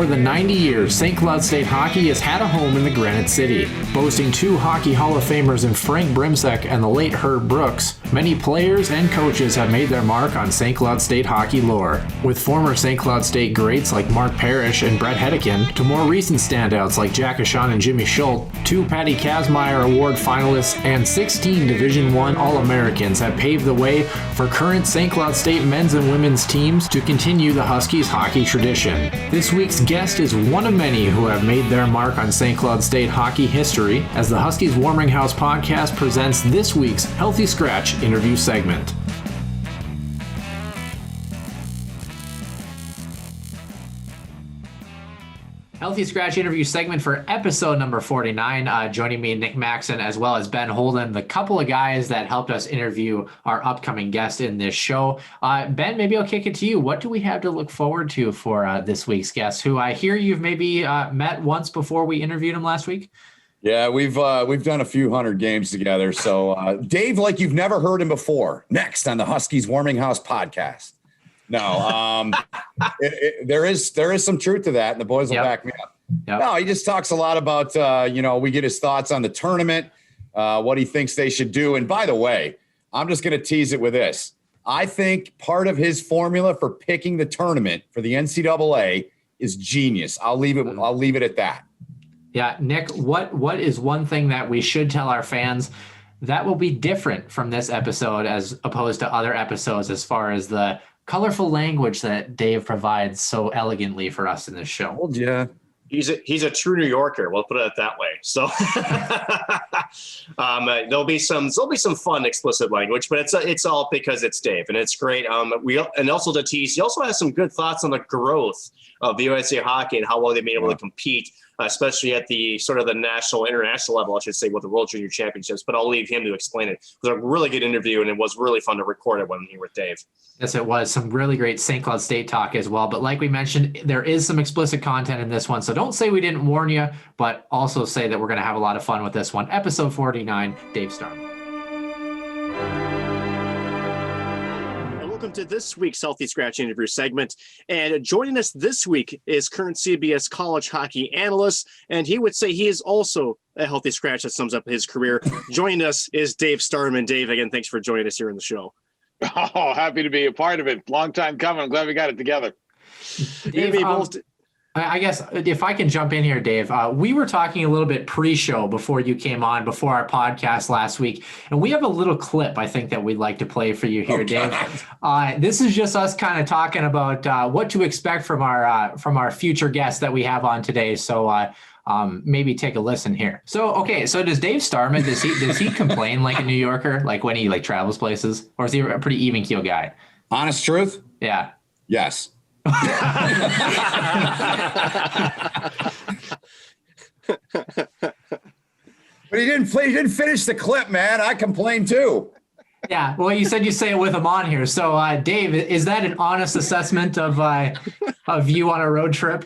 more than 90 years, St. Cloud State Hockey has had a home in the Granite City. Boasting two Hockey Hall of Famers in Frank Brimsek and the late Herb Brooks, many players and coaches have made their mark on St. Cloud State hockey lore. With former St. Cloud State greats like Mark Parrish and Brett Hedekin, to more recent standouts like Jack Ashon and Jimmy Schultz, two Patty Kazmaier Award finalists and 16 Division I All-Americans have paved the way for current St. Cloud State men's and women's teams to continue the Huskies hockey tradition. This week's guest is one of many who have made their mark on St. Cloud State hockey history as the Huskies Warming House podcast presents this week's Healthy Scratch interview segment. Healthy Scratch interview segment for episode number 49. Joining me, Nick Maxon, as well as Ben Holden, the couple of guys that helped us interview our upcoming guest in this show. Ben, maybe I'll kick it to you. What do we have to look forward to for this week's guest, who I hear you've maybe met once before we interviewed him last week? Yeah, we've done a few hundred games together. So Dave, like you've never heard him before, next on the Huskies Warming House podcast. No, there is some truth to that, and the boys will back me up. Yep. No, he just talks a lot about, we get his thoughts on the tournament, what he thinks they should do. And by the way, I'm just going to tease it with this. I think part of his formula for picking the tournament for the NCAA is genius. I'll leave it at that. Yeah, Nick, what is one thing that we should tell our fans that will be different from this episode as opposed to other episodes as far as the colorful language that Dave provides so elegantly for us in this show? Yeah. He's a true New Yorker. We'll put it that way. So there'll be some fun explicit language, but it's all because it's Dave, and it's great. And also to tease, he also has some good thoughts on the growth of the USA Hockey and how well they've been able to compete, especially at the sort of the international level, I should say, with the World Junior Championships. But I'll leave him to explain it. It was a really good interview, and it was really fun to record it when you were with Dave. Yes, it was. Some really great St. Cloud State talk as well. But like we mentioned, there is some explicit content in this one. So don't say we didn't warn you, but also say that we're going to have a lot of fun with this one. Episode 49, Dave Starman. Welcome to this week's Healthy Scratch interview segment. And joining us this week is current CBS college hockey analyst, and he would say he is also a healthy scratch that sums up his career. Joining us is Dave Starman. Dave, again, thanks for joining us here in the show. Oh, happy to be a part of it. Long time coming. I'm glad we got it together. Dave, I guess if I can jump in here, Dave, we were talking a little bit pre-show before you came on, before our podcast last week, and we have a little clip I think that we'd like to play for you here, Dave. This is just us kind of talking about what to expect from our future guests that we have on today. So maybe take a listen here. So does Dave Starman, does he complain like a New Yorker, like when he travels places, or is he a pretty even keel guy? Honest truth? Yeah. Yes. But he didn't finish the clip, man. I complained too. Yeah, well, you said you say it with him on here. So, Dave, is that an honest assessment of you on a road trip?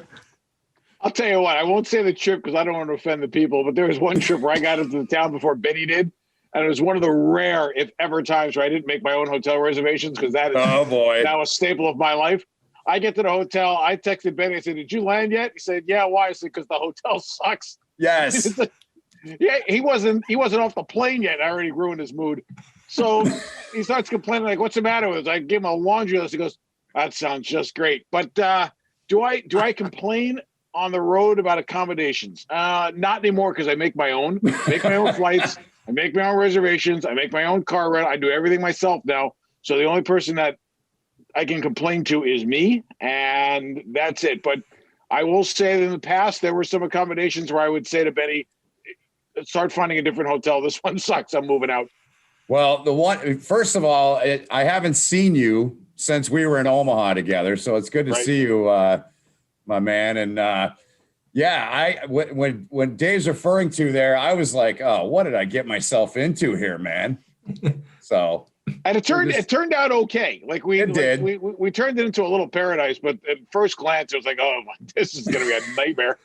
I'll tell you what, I won't say the trip because I don't want to offend the people, but there was one trip where I got into the town before Benny did. And it was one of the rare, if ever, times where I didn't make my own hotel reservations because that was a staple of my life. I get to the hotel. I texted Benny. I said, "Did you land yet?" He said, "Yeah." Why? I said, "Because the hotel sucks." Yes. Yeah, he wasn't off the plane yet. I already ruined his mood. So he starts complaining, like, "What's the matter with us?" I give him a laundry list. He goes, "That sounds just great." But do I complain on the road about accommodations? Not anymore because I make my own flights. I make my own reservations. I make my own car rental. I do everything myself now. So the only person that I can complain to is me, and that's it. But I will say that in the past, there were some accommodations where I would say to Benny, start finding a different hotel. This one sucks. I'm moving out. Well, first of all, I haven't seen you since we were in Omaha together. So it's good to see you, my man. And when Dave's referring to there, I was like, oh, what did I get myself into here, man? So. And it turned out okay. We turned it into a little paradise, but at first glance, it was like, oh, this is going to be a nightmare.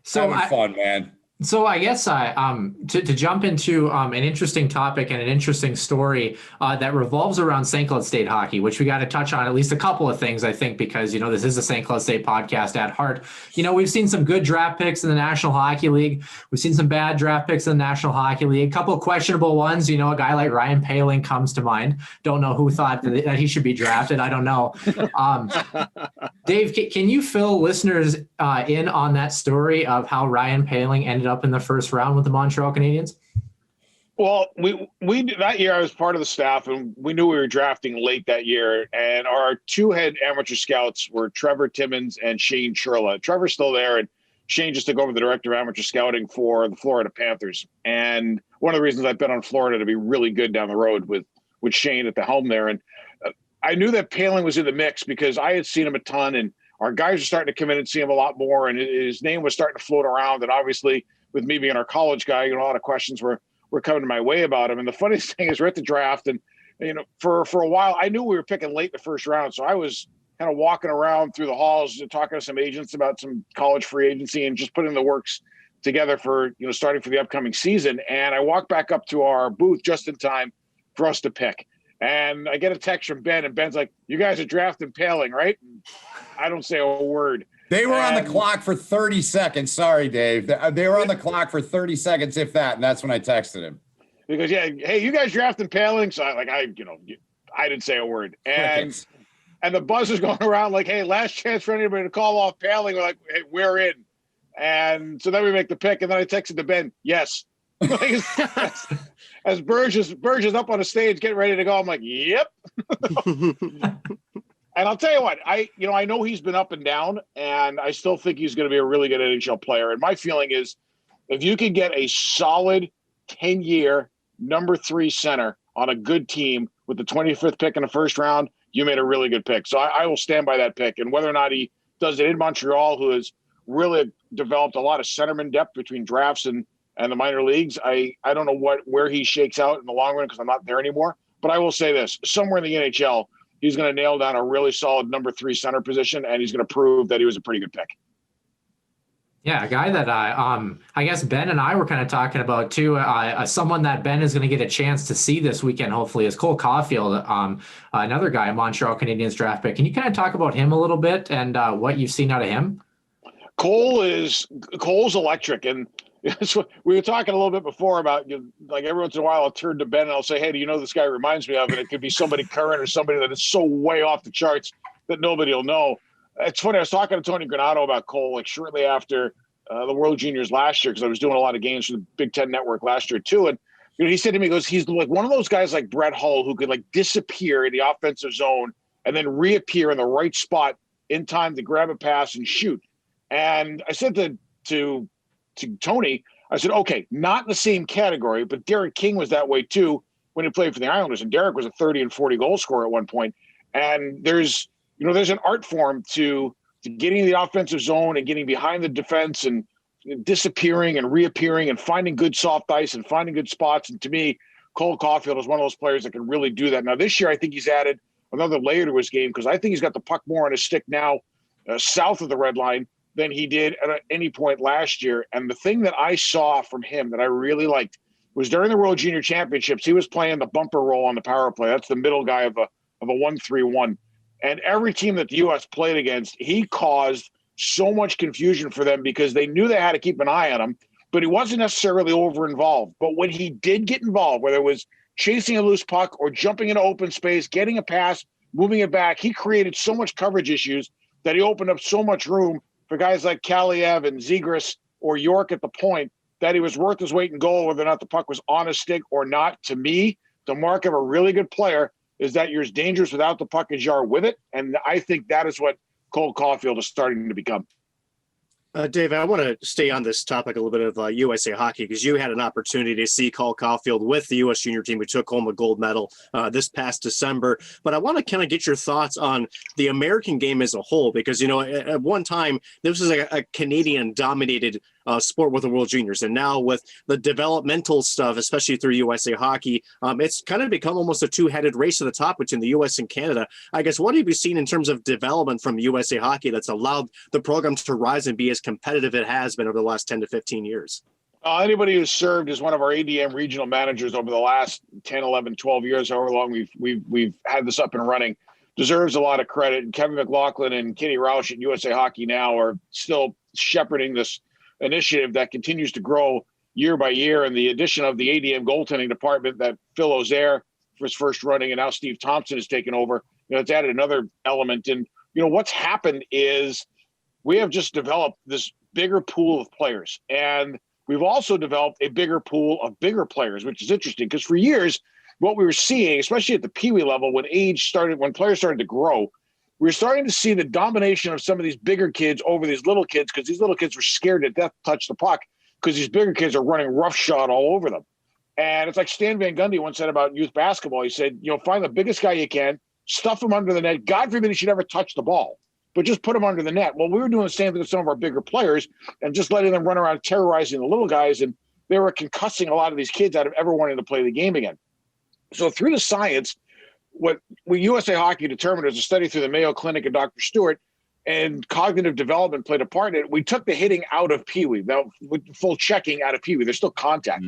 So having fun, man. So I guess to jump into an interesting topic and an interesting story that revolves around St. Cloud State hockey, which we got to touch on at least a couple of things, I think, because, this is a St. Cloud State podcast at heart. We've seen some good draft picks in the National Hockey League. We've seen some bad draft picks in the National Hockey League. A couple of questionable ones. A guy like Ryan Paling comes to mind. Don't know who thought that he should be drafted. I don't know. Dave, can you fill listeners in on that story of how Ryan Paling ended up in the first round with the Montreal Canadiens? Well, we that year I was part of the staff, and we knew we were drafting late that year. And our two head amateur scouts were Trevor Timmons and Shane Churla. Trevor's still there, and Shane just took over the director of amateur scouting for the Florida Panthers. And one of the reasons I've been on Florida to be really good down the road with Shane at the helm there. And I knew that Paling was in the mix because I had seen him a ton, and our guys are starting to come in and see him a lot more. And his name was starting to float around. And obviously, with me being our college guy, a lot of questions were coming my way about him. And the funniest thing is, we're at the draft, and for a while, I knew we were picking late in the first round, so I was kind of walking around through the halls and talking to some agents about some college free agency and just putting the works together for starting for the upcoming season. And I walked back up to our booth just in time for us to pick. And I get a text from Ben, and Ben's like, "You guys are drafting Paling, right?" And I don't say a word. They were on the clock for 30 seconds. Sorry, Dave. They were on the clock for 30 seconds, if that. And that's when I texted him. Because, hey, you guys drafting Paling? So I didn't say a word. And the buzz is going around like, hey, last chance for anybody to call off Paling. We're like, hey, we're in. And so then we make the pick. And then I texted to Ben, yes. As Burge is up on the stage getting ready to go, I'm like, yep. And I'll tell you what, I know he's been up and down, and I still think he's going to be a really good NHL player. And my feeling is, if you can get a solid 10-year number 3 center on a good team with the 25th pick in the first round, you made a really good pick. So I will stand by that pick. And whether or not he does it in Montreal, who has really developed a lot of centerman depth between drafts and the minor leagues, I don't know where he shakes out in the long run because I'm not there anymore. But I will say this, somewhere in the NHL, he's going to nail down a really solid number 3 center position, and he's going to prove that he was a pretty good pick. Yeah, a guy that I guess Ben and I were kind of talking about too. Someone that Ben is going to get a chance to see this weekend, hopefully, is Cole Caulfield, another guy, Montreal Canadiens draft pick. Can you kind of talk about him a little bit and what you've seen out of him? Cole's electric, and we were talking a little bit before about, like, every once in a while I'll turn to Ben and I'll say, hey, do you know this guy reminds me of? And it could be somebody current or somebody that is so way off the charts that nobody will know. It's funny, I was talking to Tony Granato about Cole, like, shortly after the World Juniors last year, because I was doing a lot of games for the Big Ten Network last year too. And he said to me, he goes, he's like one of those guys like Brett Hull who could, like, disappear in the offensive zone and then reappear in the right spot in time to grab a pass and shoot. And I said to Tony, I said, okay, not in the same category, but Derek King was that way too when he played for the Islanders. And Derek was a 30 and 40 goal scorer at one point. And there's an art form to getting in the offensive zone and getting behind the defense and disappearing and reappearing and finding good soft ice and finding good spots. And to me, Cole Caulfield is one of those players that can really do that. Now, this year, I think he's added another layer to his game because I think he's got the puck more on his stick now south of the red line than he did at any point last year. And the thing that I saw from him that I really liked was during the World Junior Championships, he was playing the bumper role on the power play. That's the middle guy of a 1-3-1. And every team that the U.S. played against, he caused so much confusion for them because they knew they had to keep an eye on him, but he wasn't necessarily over-involved. But when he did get involved, whether it was chasing a loose puck or jumping into open space, getting a pass, moving it back, he created so much coverage issues that he opened up so much room for guys like Kaliev and Zegras or York at the point that he was worth his weight in goal, whether or not the puck was on his stick or not. To me, the mark of a really good player is that you're as dangerous without the puck as you are with it. And I think that is what Cole Caulfield is starting to become. Dave, I want to stay on this topic a little bit of USA hockey because you had an opportunity to see Cole Caulfield with the U.S. junior team who took home a gold medal this past December. But I want to kind of get your thoughts on the American game as a whole because, at one time, this was a Canadian-dominated sport with the World Juniors. And now with the developmental stuff, especially through USA Hockey, it's kind of become almost a two-headed race to the top between the U.S. and Canada. I guess, what have you seen in terms of development from USA Hockey that's allowed the program to rise and be as competitive it has been over the last 10 to 15 years? Anybody who's served as one of our ADM regional managers over the last 10, 11, 12 years, however long we've had this up and running, deserves a lot of credit. And Kevin McLaughlin and Kenny Roush at USA Hockey Now are still shepherding this initiative that continues to grow year by year. And the addition of the ADM goaltending department that Phil Ozair was first running, and now Steve Thompson has taken over, it's added another element. And, what's happened is we have just developed this bigger pool of players. And we've also developed a bigger pool of bigger players, which is interesting because for years, what we were seeing, especially at the Pee Wee level, when players started to grow, we were starting to see the domination of some of these bigger kids over these little kids because these little kids were scared to death to touch the puck because these bigger kids are running roughshod all over them. And it's like Stan Van Gundy once said about youth basketball. He said, find the biggest guy you can, stuff him under the net. God forbid he should ever touch the ball, but just put him under the net. Well, we were doing the same thing with some of our bigger players and just letting them run around terrorizing the little guys. And they were concussing a lot of these kids out of ever wanting to play the game again. So through the science, what USA Hockey determined was a study through the Mayo Clinic and Dr. Stewart, and cognitive development played a part in it. We took the hitting out of Pee Wee, now with full checking out of Pee Wee. There's still contact,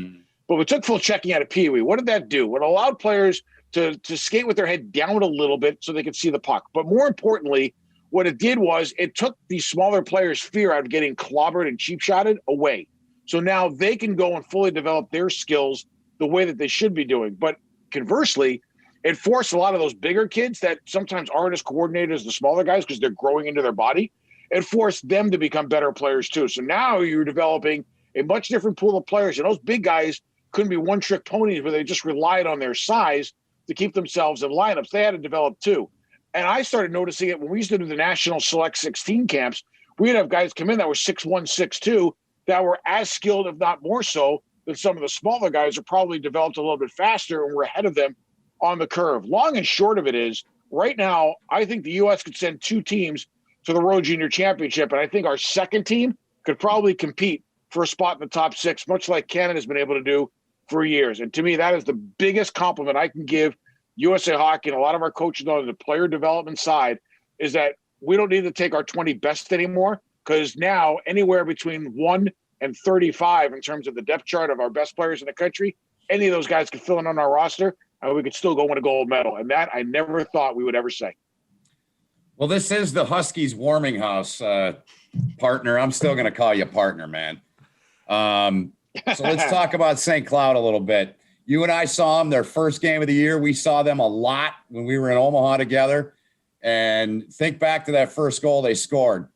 but we took full checking out of Pee Wee. What did that do? It allowed players to skate with their head down a little bit so they could see the puck. But more importantly, what it did was it took these smaller players' fear out of getting clobbered and cheap-shotted away. So now they can go and fully develop their skills the way that they should be doing. But conversely, it forced a lot of those bigger kids that sometimes aren't as coordinated as the smaller guys because they're growing into their body. It forced them to become better players too. So now you're developing a much different pool of players. And those big guys couldn't be one-trick ponies where they just relied on their size to keep themselves in lineups. They had to develop too. And I started noticing it when we used to do the National Select 16 camps. We'd have guys come in that were 6'1", 6'2", that were as skilled, if not more so, than some of the smaller guys who probably developed a little bit faster and were ahead of them on the curve. Long and short of it is, right now, I think the U.S. could send 2 teams to the World Junior Championship, and I think our second team could probably compete for a spot in the top 6, much like Canada's been able to do for years. And to me, that is the biggest compliment I can give USA Hockey and a lot of our coaches on the player development side, is that we don't need to take our 20 best anymore, because now anywhere between 1 and 35 in terms of the depth chart of our best players in the country, any of those guys could fill in on our roster, and we could still go win a gold medal. And that I never thought we would ever say. Well, this is the Huskies warming house, partner. I'm still going to call you partner, man. So let's talk about St. Cloud a little bit. You and I saw them their first game of the year. We saw them a lot when we were in Omaha together. And think back to that first goal they scored.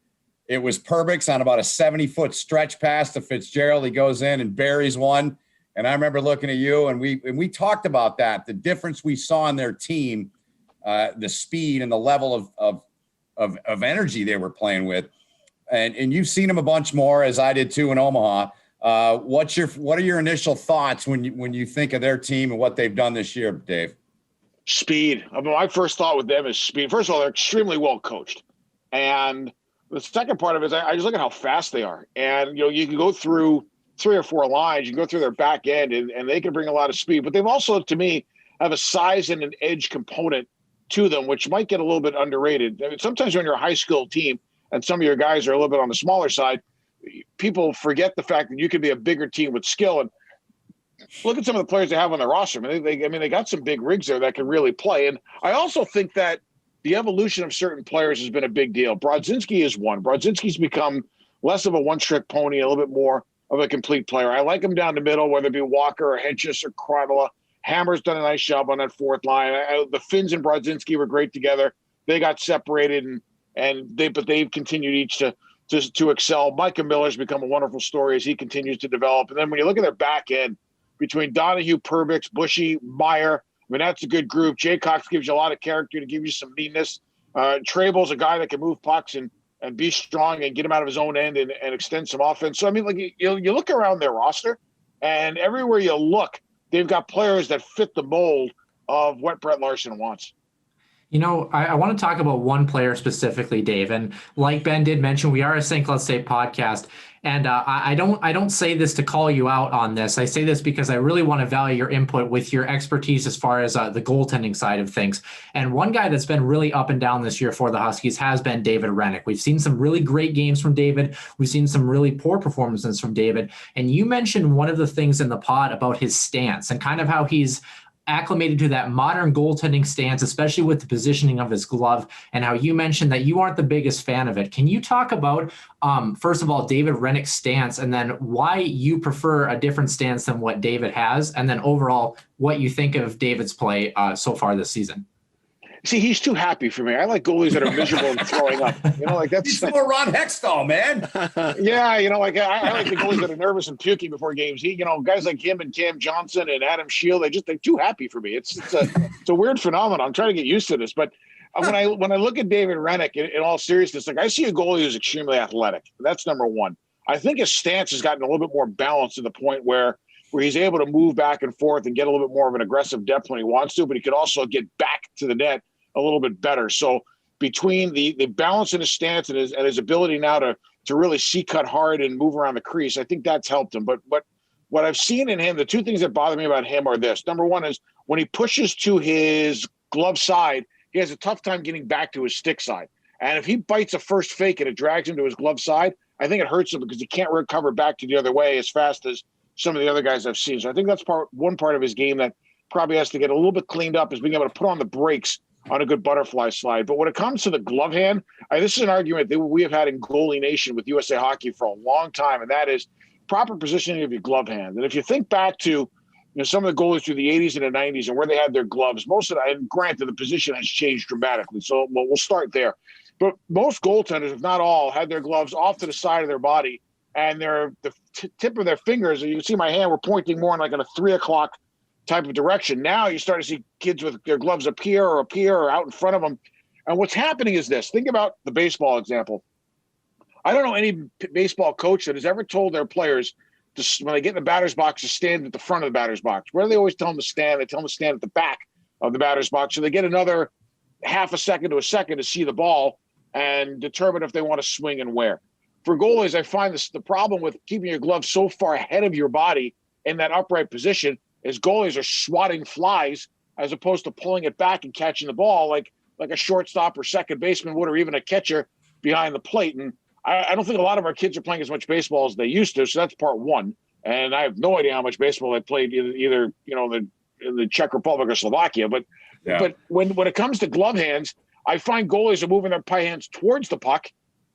It was Perbix on about a 70-foot stretch pass to Fitzgerald. He goes in and buries one. And I remember looking at you, and we talked about that, the difference we saw in their team, the speed and the level of energy they were playing with. And you've seen them a bunch more, as I did too, in Omaha. What are your initial thoughts when you think of their team and what they've done this year, Dave? Speed. I mean, my first thought with them is speed. First of all, they're extremely well coached. And the second part of it is I just look at how fast they are. And, you can go through 3 or 4 lines, you can go through their back end, and they can bring a lot of speed. But they've also, to me, have a size and an edge component to them, which might get a little bit underrated. I mean, sometimes when you're a high-skilled team and some of your guys are a little bit on the smaller side, people forget the fact that you can be a bigger team with skill. And look at some of the players they have on their roster. They got some big rigs there that can really play. And I also think that the evolution of certain players has been a big deal. Brodzinski is one. Brodzinski's become less of a one-trick pony, a little bit more of a complete player. I like him down the middle, whether it be Walker or Henches or Kravila. Hammer's done a nice job on that fourth line. The Finns and Brodzinski were great together. They got separated, but they've continued each to excel. Micah Miller's become a wonderful story as he continues to develop. And then when you look at their back end, between Donahue, Perbix, Bushy, Meyer, that's a good group. Jay Cox gives you a lot of character to give you some meanness. Trable's a guy that can move pucks and be strong and get him out of his own end and extend some offense. So, you look around their roster, and everywhere you look, they've got players that fit the mold of what Brett Larson wants. I want to talk about one player specifically, Dave. And like Ben did mention, we are a St. Cloud State podcast. And I don't say this to call you out on this. I say this because I really want to value your input with your expertise as far as the goaltending side of things. And one guy that's been really up and down this year for the Huskies has been David Rennick. We've seen some really great games from David. We've seen some really poor performances from David. And you mentioned one of the things in the pod about his stance and kind of how he's acclimated to that modern goaltending stance, especially with the positioning of his glove, and how you mentioned that you aren't the biggest fan of it. Can you talk about, first of all, David Rennick's stance, and then why you prefer a different stance than what David has, and then overall what you think of David's play so far this season? See, he's too happy for me. I like goalies that are miserable and throwing up. Like that's He's more Ron Hextall, man. Yeah, like I like the goalies that are nervous and puking before games. Guys like him and Cam Johnson and Adam Shield, they're too happy for me. It's a weird phenomenon. I'm trying to get used to this, but when I look at David Rennick, in all seriousness, I see a goalie who's extremely athletic. That's number one. I think his stance has gotten a little bit more balanced to the point where he's able to move back and forth and get a little bit more of an aggressive depth when he wants to, but he could also get back to the net a little bit better. So between the balance in his stance and his ability now to really cut hard and move around the crease, I think that's helped him. But what I've seen in him, the two things that bother me about him are this. Number one is when he pushes to his glove side, he has a tough time getting back to his stick side. And if he bites a first fake and it drags him to his glove side, I think it hurts him because he can't recover back to the other way as fast as some of the other guys I've seen. So I think that's one part of his game that probably has to get a little bit cleaned up, is being able to put on the brakes on a good butterfly slide. But when it comes to the glove hand, this is an argument that we have had in Goalie Nation with USA Hockey for a long time, and that is proper positioning of your glove hand. And if you think back to some of the goalies through the 80s and the 90s and where they had their gloves, most of that, and granted, the position has changed dramatically, so we'll start there. But most goaltenders, if not all, had their gloves off to the side of their body, and the tip of their fingers, and you can see my hand, were pointing more in like in a 3 o'clock type of direction. Now you start to see kids with their gloves up here or out in front of them. And what's happening is this. Think about the baseball example. I don't know any baseball coach that has ever told their players when they get in the batter's box to stand at the front of the batter's box. Where do they always tell them to stand? They tell them to stand at the back of the batter's box, so they get another half a second to a second to see the ball and determine if they want to swing and where. For goalies, I find the problem with keeping your glove so far ahead of your body in that upright position is goalies are swatting flies as opposed to pulling it back and catching the ball like a shortstop or second baseman would, or even a catcher behind the plate. And I don't think a lot of our kids are playing as much baseball as they used to. So that's part one. And I have no idea how much baseball they played either in the Czech Republic or Slovakia. But when it comes to glove hands, I find goalies are moving their pie hands towards the puck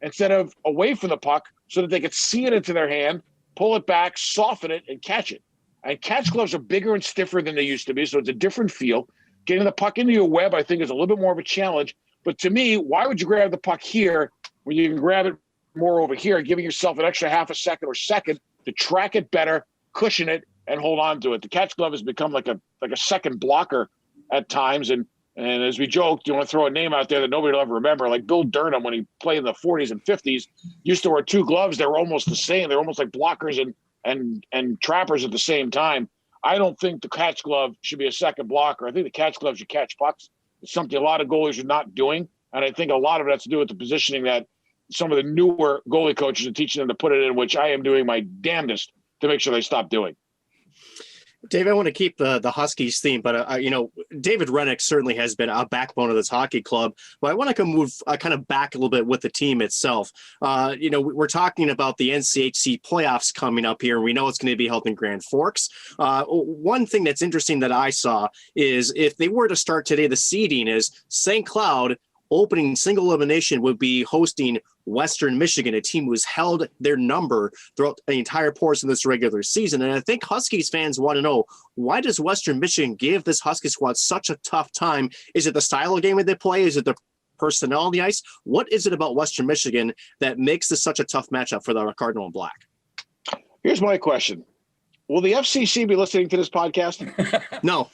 instead of away from the puck so that they could see it into their hand, pull it back, soften it, and catch it. And catch gloves are bigger and stiffer than they used to be, so it's a different feel. Getting the puck into your web, I think, is a little bit more of a challenge. But to me, why would you grab the puck here when you can grab it more over here, giving yourself an extra half a second or second to track it better, cushion it, and hold on to it? The catch glove has become like a second blocker at times. And as we joked, you want to throw a name out there that nobody will ever remember, like Bill Durham, when he played in the 40s and 50s, used to wear two gloves. They were almost the same. They're almost like blockers and trappers at the same time. I don't think the catch glove should be a second blocker. I think the catch glove should catch pucks. It's something a lot of goalies are not doing. And I think a lot of it has to do with the positioning that some of the newer goalie coaches are teaching them to put it in, which I am doing my damnedest to make sure they stop doing. Dave, I want to keep the Huskies theme, but David Rennick certainly has been a backbone of this hockey club. But I want to move kind of back a little bit with the team itself. We're talking about the NCHC playoffs coming up here, and we know it's going to be held in Grand Forks. One thing that's interesting that I saw is if they were to start today, the seeding is St. Cloud opening single elimination would be hosting Western Michigan, a team who's held their number throughout the entire portion of this regular season. And I think Huskies fans want to know, why does Western Michigan give this Husky squad such a tough time? Is it the style of game that they play? Is it the personnel on the ice? What is it about Western Michigan that makes this such a tough matchup for the Cardinal and Black? Here's my question. Will the FCC be listening to this podcast? No.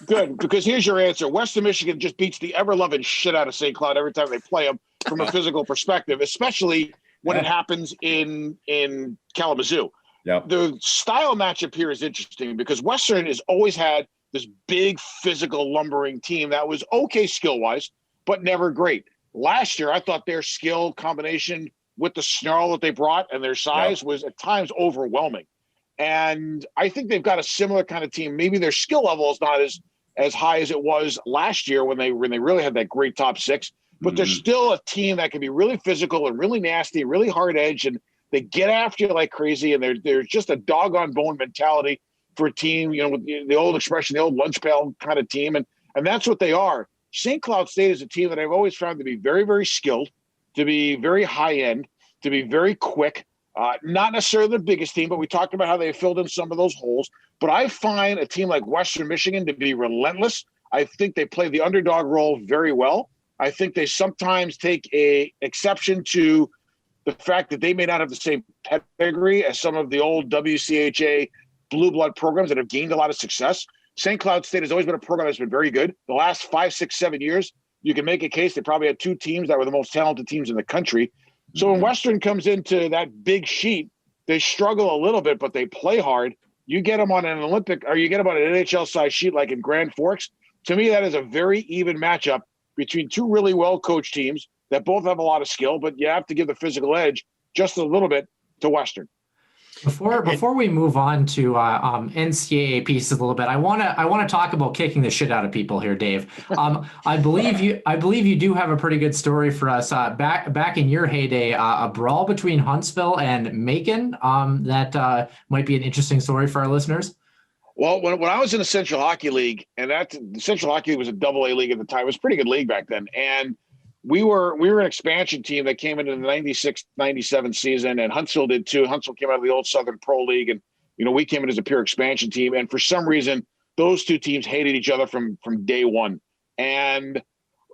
Good, because here's your answer. Western Michigan just beats the ever-loving shit out of St. Cloud every time they play them from a physical perspective, especially when it happens in Kalamazoo. Yep. The style matchup here is interesting because Western has always had this big physical lumbering team that was okay skill-wise, but never great. Last year, I thought their skill combination with the snarl that they brought and their size was at times overwhelming. And I think they've got a similar kind of team. Maybe their skill level is not as high as it was last year when they really had that great top six, but they're still a team that can be really physical and really nasty, really hard edge, and they get after you like crazy. And they're just a dog on bone mentality for a team, you know, with the old expression, the old lunch pail kind of team. And that's what they are. St. Cloud State is a team that I've always found to be very, very skilled, to be very high end, to be very quick. Not necessarily the biggest team, but we talked about how they filled in some of those holes. But I find a team like Western Michigan to be relentless. I think they play the underdog role very well. I think they sometimes take a exception to the fact that they may not have the same pedigree as some of the old WCHA blue blood programs that have gained a lot of success. St. Cloud State has always been a program that's been very good. The last 5, 6, 7 years, you can make a case they probably had 2 teams that were the most talented teams in the country. So when Western comes into that big sheet, they struggle a little bit, but they play hard. You get them on an Olympic, or you get them on an NHL size sheet like in Grand Forks. To me, that is a very even matchup between 2 really well-coached teams that both have a lot of skill, but you have to give the physical edge just a little bit to Western. Before we move on to NCAA pieces a little bit, I want to talk about kicking the shit out of people here, Dave. I believe you do have a pretty good story for us. Back in your heyday, a brawl between Huntsville and Macon. That might be an interesting story for our listeners. Well, when I was in the Central Hockey League, and the Central Hockey League was a AA league at the time, it was a pretty good league back then, and we were an expansion team that came into the 96-97 season, and Huntsville did too. Huntsville came out of the old Southern Pro League, and we came in as a pure expansion team. And for some reason, those 2 teams hated each other from day one. And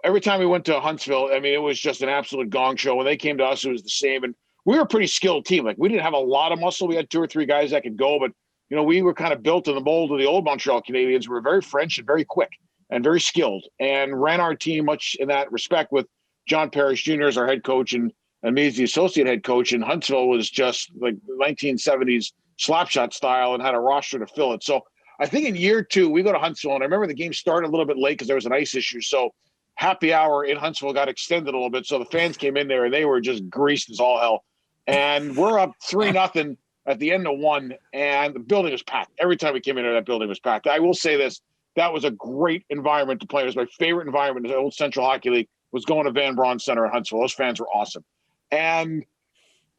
every time we went to Huntsville, I mean, it was just an absolute gong show. When they came to us, it was the same. And we were a pretty skilled team. Like, we didn't have a lot of muscle. We had 2 or 3 guys that could go, but we were kind of built in the mold of the old Montreal Canadiens. We were very French and very quick and very skilled, and ran our team much in that respect with John Parrish Jr. as our head coach and me as the associate head coach. And Huntsville was just like 1970s slapshot style and had a roster to fill it. So I think in year 2, we go to Huntsville, and I remember the game started a little bit late because there was an ice issue. So happy hour in Huntsville got extended a little bit. So the fans came in there and they were just greased as all hell. And we're up 3-0 at the end of 1, and the building was packed. Every time we came in there, that building was packed. I will say this, that was a great environment to play. It was my favorite environment in the old Central Hockey League, was going to Van Braun Center in Huntsville. Those fans were awesome. And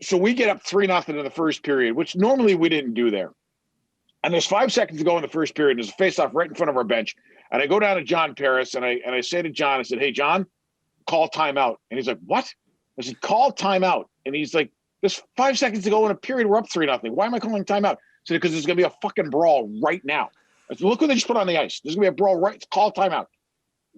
so we get up 3-0 in the first period, which normally we didn't do there. And there's 5 seconds to go in the first period. There's a face-off right in front of our bench. And I go down to John Paris, and I say to John, I said, "Hey, John, call timeout." And he's like, "What?" I said, "Call timeout." And he's like, "There's 5 seconds to go in a period. We're up 3-0. Why am I calling timeout?" I said, "Because there's going to be a fucking brawl right now." I said, "Look what they just put on the ice. There's going to be a brawl right. Call timeout."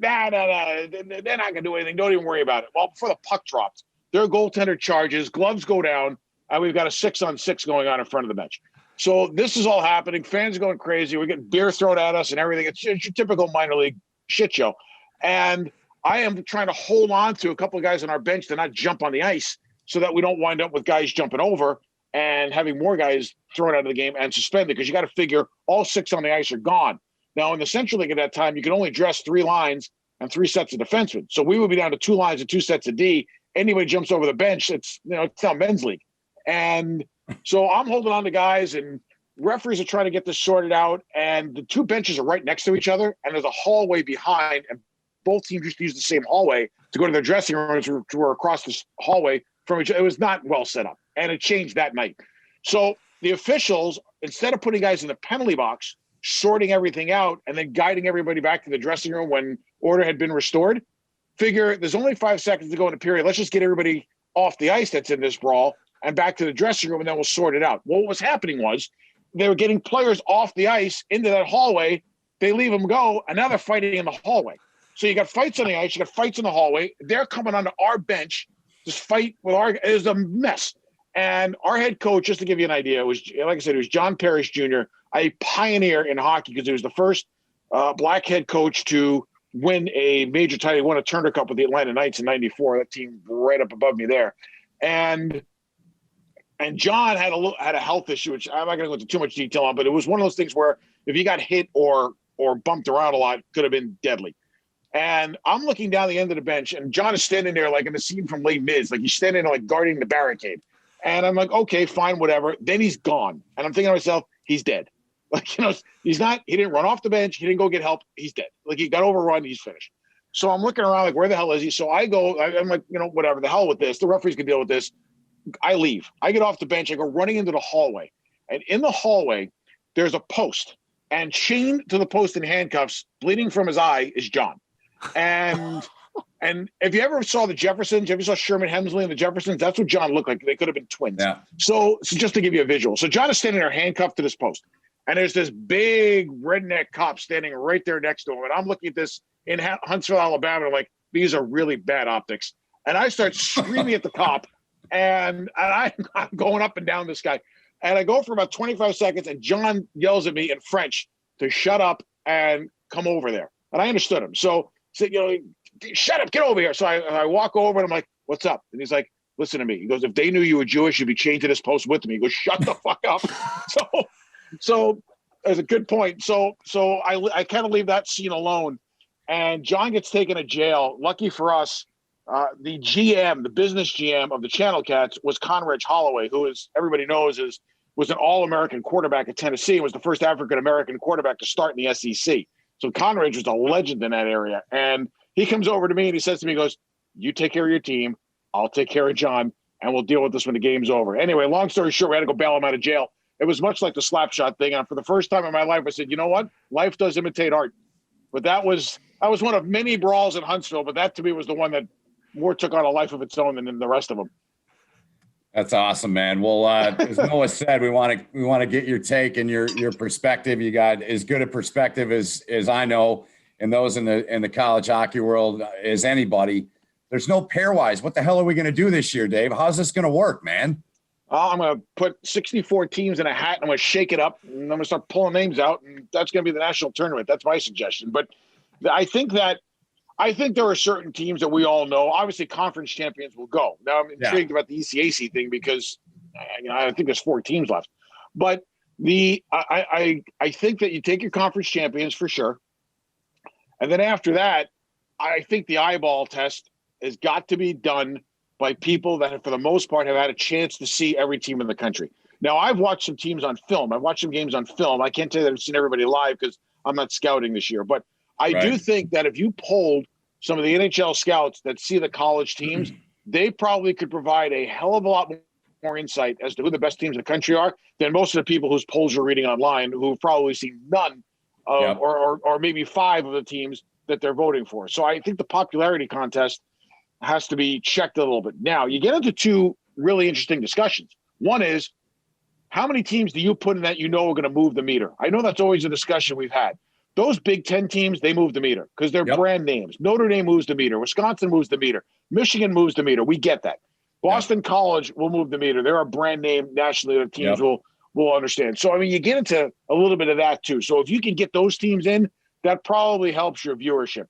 Nah, they're not going to do anything. Don't even worry about it. Well, before the puck dropped, their goaltender charges, gloves go down, and we've got a 6-on-6 going on in front of the bench. So this is all happening. Fans are going crazy. We're getting beer thrown at us and everything. It's your typical minor league shit show. And I am trying to hold on to a couple of guys on our bench to not jump on the ice so that we don't wind up with guys jumping over and having more guys thrown out of the game and suspended, because you got to figure all 6 on the ice are gone. Now, in the Central League at that time, you can only dress 3 lines and 3 sets of defensemen. So we would be down to 2 lines and 2 sets of D. Anybody jumps over the bench, it's now men's league. And so I'm holding on to guys, and referees are trying to get this sorted out. And the 2 benches are right next to each other, and there's a hallway behind, and both teams used to use the same hallway to go to their dressing rooms, which were across this hallway from each other. It was not well set up, and it changed that night. So the officials, instead of putting guys in the penalty box, sorting everything out, and then guiding everybody back to the dressing room when order had been restored, figure there's only 5 seconds to go in a period. Let's just get everybody off the ice that's in this brawl and back to the dressing room, and then we'll sort it out. Well, what was happening was they were getting players off the ice into that hallway. They leave them go, and now they're fighting in the hallway. So you got fights on the ice, you got fights in the hallway. They're coming onto our bench to fight with it was a mess. And our head coach, just to give you an idea, was, like I said, it was John Parrish Jr., a pioneer in hockey, because he was the first black head coach to win a major title. He won a Turner Cup with the Atlanta Knights in '94. That team right up above me there. And John had a health issue, which I'm not going to go into too much detail on, but it was one of those things where if he got hit or bumped around a lot, it could have been deadly. And I'm looking down the end of the bench, and John is standing there like in the scene from Les Mis, like he's standing there like guarding the barricade. And I'm like, okay, fine, whatever. Then he's gone. And I'm thinking to myself, he's dead. Like, he didn't run off the bench. He didn't go get help. He's dead. Like, he got overrun. He's finished. So I'm looking around like, where the hell is he? So I'm like, whatever, the hell with this. The referees can deal with this. I leave. I get off the bench. I go running into the hallway. And in the hallway, there's a post. And chained to the post in handcuffs, bleeding from his eye, is John. And if you ever saw the Jeffersons, you ever saw Sherman Hemsley and the Jeffersons, that's what John looked like. They could have been twins. Yeah. So just to give you a visual. So John is standing there handcuffed to this post. And there's this big redneck cop standing right there next to him. And I'm looking at this in Huntsville, Alabama. And I'm like, these are really bad optics. And I start screaming at the cop. And I'm going up and down this guy. And I go for about 25 seconds. And John yells at me in French to shut up and come over there. And I understood him. So shut up, get over here. So I walk over and I'm like, what's up? And he's like, listen to me. He goes, if they knew you were Jewish, you'd be chained to this post with me. He goes, shut the fuck up. So that's a good point. So I kind of leave that scene alone. And John gets taken to jail. Lucky for us, the GM, the business GM of the Channel Cats was Conrad Holloway, who, as everybody knows, was an All-American quarterback at Tennessee and was the first African-American quarterback to start in the SEC. So Conrad was a legend in that area. And he comes over to me and he says to me, he goes, you take care of your team. I'll take care of John, and we'll deal with this when the game's over. Anyway, long story short, we had to go bail him out of jail. It was much like the slap shot thing. And for the first time in my life, I said, you know what? Life does imitate art. But that was one of many brawls in Huntsville, but that to me was the one that more took on a life of its own than the rest of them. That's awesome, man. Well, as Noah said, we want to get your take and your perspective. You got as good a perspective as I know, and those in the college hockey world as anybody. There's no pairwise. What the hell are we going to do this year, Dave? How's this going to work, man? I'm going to put 64 teams in a hat and I'm going to shake it up and I'm going to start pulling names out, and that's going to be the national tournament. That's my suggestion. But I think there are certain teams that we all know. Obviously, conference champions will go. Now, I'm intrigued about the ECAC thing because I think there's 4 teams left. But I think that you take your conference champions for sure. And then after that, I think the eyeball test has got to be done by people that, for the most part, have had a chance to see every team in the country. Now, I've watched some teams on film. I've watched some games on film. I can't tell you that I've seen everybody live because I'm not scouting this year. But I do think that if you polled some of the NHL scouts that see the college teams, they probably could provide a hell of a lot more insight as to who the best teams in the country are than most of the people whose polls you're reading online, who've probably seen none of, or maybe 5 of the teams that they're voting for. So I think the popularity contest has to be checked a little bit. Now, you get into 2 really interesting discussions. One is, how many teams do you put in that are going to move the meter? I know that's always a discussion we've had. Those Big Ten teams, they move the meter because they're brand names. Notre Dame moves the meter. Wisconsin moves the meter. Michigan moves the meter. We get that. Boston College will move the meter. They're a brand name nationally that teams will understand. So, I mean, you get into a little bit of that too. So if you can get those teams in, that probably helps your viewership.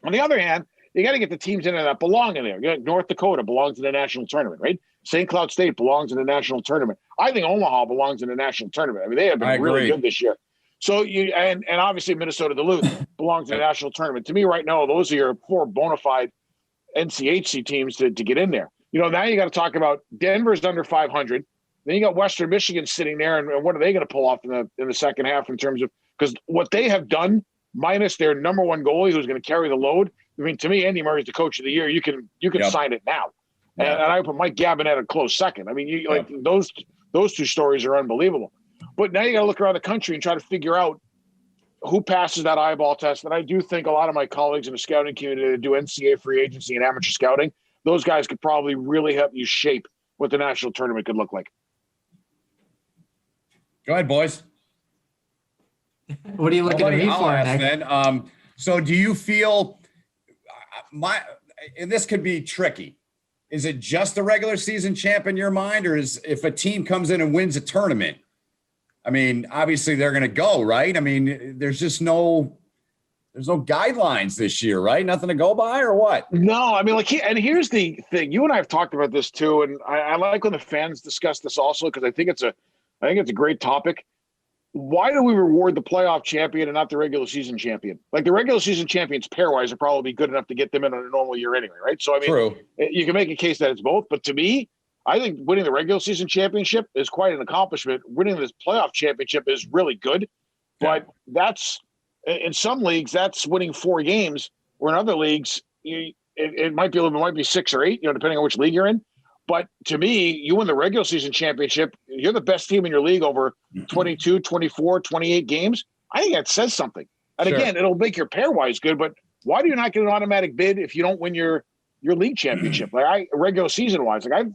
On the other hand, you got to get the teams in there that belong in there. North Dakota belongs in the national tournament, right? St. Cloud State belongs in the national tournament. I think Omaha belongs in the national tournament. I mean, they have been really good this year. So and obviously Minnesota Duluth belongs in the national tournament. To me right now, those are your 4 bona fide NCHC teams to get in there. Now you got to talk about Denver's under 500. Then you got Western Michigan sitting there, and what are they going to pull off in the second half in terms of, because what they have done minus their number 1 goalie who's going to carry the load. I mean, to me, Andy Murray's the coach of the year. You can sign it now. And I put Mike Gabinet a close second. I mean, like those 2 stories are unbelievable. But now you got to look around the country and try to figure out who passes that eyeball test. And I do think a lot of my colleagues in the scouting community that do NCAA free agency and amateur scouting, those guys could probably really help you shape what the national tournament could look like. Go ahead, boys. What are you looking at me for, Nick? Then, so do you feel and this could be tricky. Is it just the regular season champ in your mind, or is if a team comes in and wins a tournament? I mean, obviously they're going to go, right? I mean, there's no guidelines this year, right? Nothing to go by, or what? No, I mean, and here's the thing. You and I have talked about this too, and I like when the fans discuss this also because I think it's a great topic. why do we reward the playoff champion and not the regular season champion? Like the regular season champions pairwise are probably good enough to get them in on a normal year anyway, right? So I mean, True. you can make a case that it's both, but to me, I think winning the regular season championship is quite an accomplishment. Winning this playoff championship is really good, but that's in some leagues that's winning 4 games, or in other leagues it might be 6 or 8, depending on which league you're in. But to me, you win the regular season championship, you're the best team in your league over 22, 24, 28 games. I think that says something. And again, it'll make your pairwise good, but why do you not get an automatic bid if you don't win your league championship? Like regular season wise, like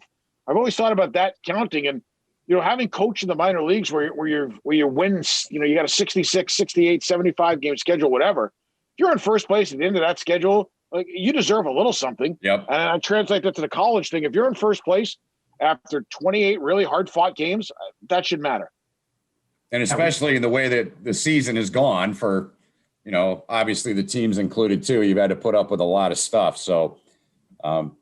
I've always thought about that counting, and having coached in the minor leagues where you win, you got a 66, 68, 75 game schedule, whatever. If you're in first place at the end of that schedule, like you deserve a little something. Yep. And I translate that to the college thing. If you're in first place after 28 really hard fought games, that should matter. And especially in the way that the season has gone for, obviously the teams included too, you've had to put up with a lot of stuff. So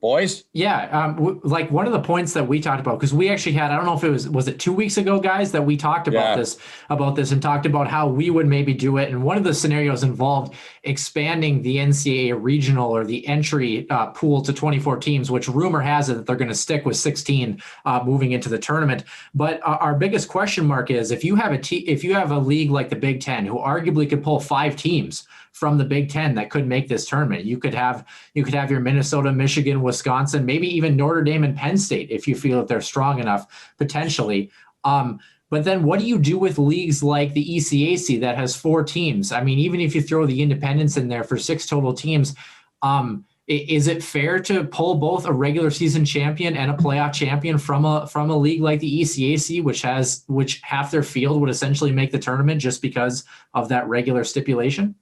boys. Yeah. Like one of the points that we talked about, because we actually had, I don't know if was it 2 weeks ago, guys, that we talked about this and talked about how we would maybe do it. And one of the scenarios involved expanding the NCAA regional or the entry pool to 24 teams, which rumor has it that they're going to stick with 16 moving into the tournament. But our biggest question mark is if you have a league like the Big Ten, who arguably could pull 5 teams from the Big Ten that could make this tournament. You could have your Minnesota, Michigan, Wisconsin, maybe even Notre Dame and Penn State if you feel that they're strong enough potentially. But then what do you do with leagues like the ECAC that has 4 teams? I mean, even if you throw the independents in there for 6 total teams, is it fair to pull both a regular season champion and a playoff champion from a league like the ECAC, which half their field would essentially make the tournament just because of that regular stipulation?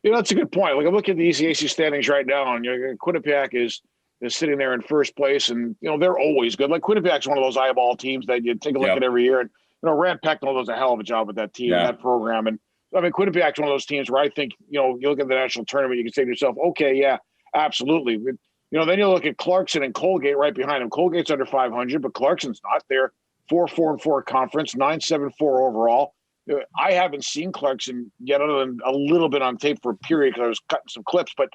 That's a good point. Like I'm looking at the ECAC standings right now, and Quinnipiac is sitting there in first place, and they're always good. Like Quinnipiac's one of those eyeball teams that you take a look at every year, and Rand Pecknold does a hell of a job with that team, that program. And I mean, Quinnipiac's one of those teams where I think you look at the national tournament, you can say to yourself, okay, yeah, absolutely. But, then you look at Clarkson and Colgate right behind them. Colgate's under 500, but Clarkson's not. They're 4-4-4 conference, 9-7-4 overall. I haven't seen Clarkson yet, other than a little bit on tape for a period because I was cutting some clips. But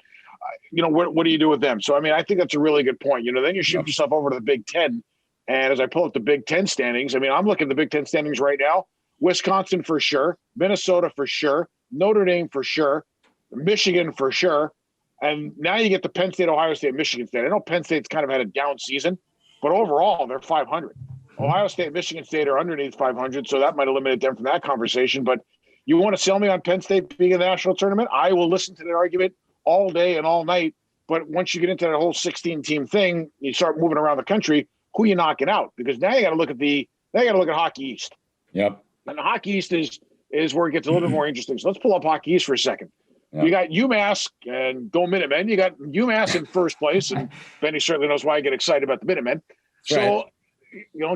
what do you do with them? So I mean, I think that's a really good point. Then you shift yourself over to the Big Ten, and as I pull up the Big Ten standings, I mean, I'm looking at the Big Ten standings right now. Wisconsin for sure, Minnesota for sure, Notre Dame for sure, Michigan for sure, and now you get the Penn State, Ohio State, Michigan State. I know Penn State's kind of had a down season, but overall they're 500. Ohio State and Michigan State are underneath 500, so that might eliminate them from that conversation. But you want to sell me on Penn State being in the national tournament? I will listen to that argument all day and all night. But once you get into that whole 16-team thing, you start moving around the country. Who are you knocking out? Because now you got to look at Hockey East. Yep. And the Hockey East is where it gets a little bit more interesting. So let's pull up Hockey East for a second. Yep. You got UMass and go Minutemen. You got UMass in first place, and Benny certainly knows why I get excited about the Minutemen. So. Right.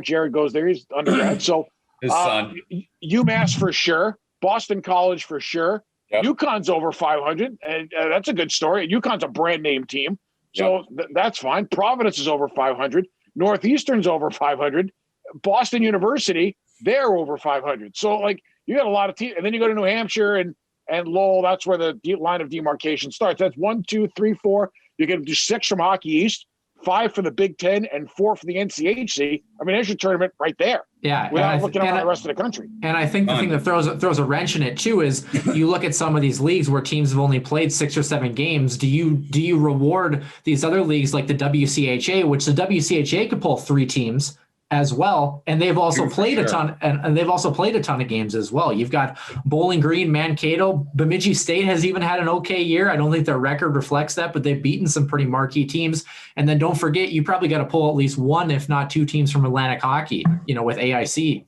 Jared goes there. He's undergrad. So his son. UMass for sure. Boston College for sure. Yep. UConn's over 500. And that's a good story. UConn's a brand name team. So that's fine. Providence is over 500. Northeastern's over 500. Boston University, they're over 500. So, like, you got a lot of teams. And then you go to New Hampshire and Lowell. That's where the line of demarcation starts. That's 1, 2, 3, 4. You can do 6 from Hockey East. 5 for the Big Ten and 4 for the NCHC. I mean, there's your tournament right there. Yeah, without looking around the rest of the country. And I think the thing that throws a wrench in it too is you look at some of these leagues where teams have only played 6 or 7 games. Do you reward these other leagues like the WCHA, which the WCHA could pull 3 teams as well, and they've also played a ton, and they've also played a ton of games as well. You've got Bowling Green, Mankato, Bemidji State has even had an okay year. I don't think their record reflects that, but they've beaten some pretty marquee teams. And then don't forget, you probably got to pull at least 1, if not 2 teams from Atlantic Hockey, with AIC.